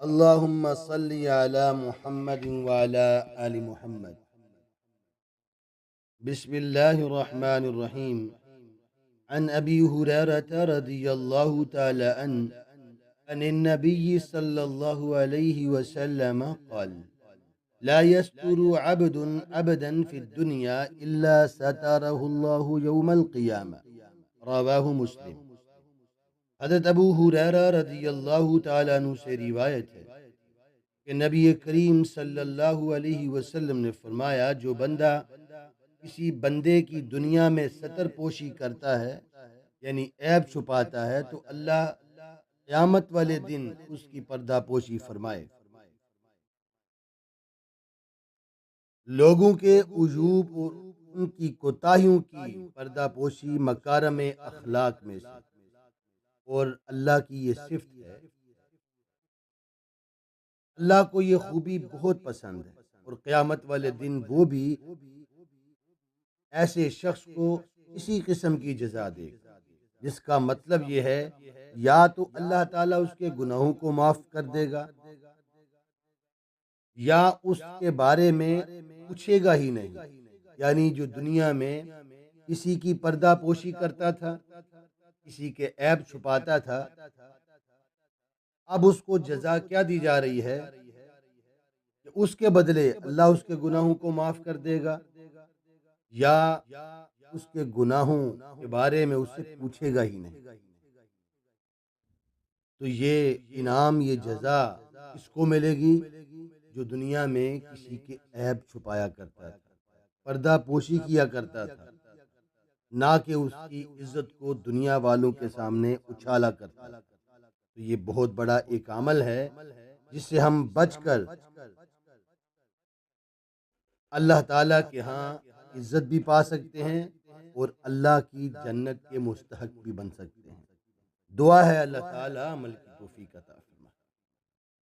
اللهم صل على محمد وعلى آل محمد. بسم الله الرحمن الرحيم. عن أبي هريرة رضي الله تعالى عنه عن النبي صلى الله عليه وسلم قال: لا يستر عبد عبدا في الدنيا إلا ستره الله يوم القيامة. رواه مسلم. حضرت ابو ہریرہ رضی اللہ تعالیٰ عنہ سے روایت ہے کہ نبی کریم صلی اللہ علیہ وسلم نے فرمایا، جو بندہ کسی بندے کی دنیا میں ستر پوشی کرتا ہے، یعنی عیب چھپاتا ہے، تو اللہ قیامت والے دن اس کی پردہ پوشی فرمائے. لوگوں کے عیوب اور ان کی کوتاہیوں کی پردہ پوشی مکارم اخلاق میں سے، اور اللہ کی یہ صفت ہے. اللہ کو یہ خوبی بہت پسند ہے، اور قیامت والے دن وہ بھی ایسے شخص کو اسی قسم کی جزا دے گا، جس کا مطلب یہ ہے یا تو اللہ تعالیٰ اس کے گناہوں کو معاف کر دے گا، یا اس کے بارے میں پوچھے گا ہی نہیں. یعنی جو دنیا میں کسی کی پردہ پوشی کرتا تھا، کسی کے عیب چھپاتا تھا، اب اس کو جزا کیا دی جا رہی ہے کہ اس کے بدلے اللہ اس کے گناہوں کو معاف کر دے گا، یا اس کے گناہوں کے بارے میں اسے پوچھے گا ہی نہیں. تو یہ انعام، یہ جزا اس کو ملے گی جو دنیا میں کسی کے عیب چھپایا کرتا تھا، پردہ پوشی کیا کرتا تھا، نہ کہ اس کی عزت کو دنیا والوں کے سامنے اچھالا کرتا تھا. تو یہ بہت بڑا ایک عمل ہے جس سے ہم بچ کر اللہ تعالیٰ کے ہاں عزت بھی پا سکتے ہیں اور اللہ کی جنت کے مستحق بھی بن سکتے ہیں. دعا ہے اللہ تعالیٰ عمل کی توفیق عطا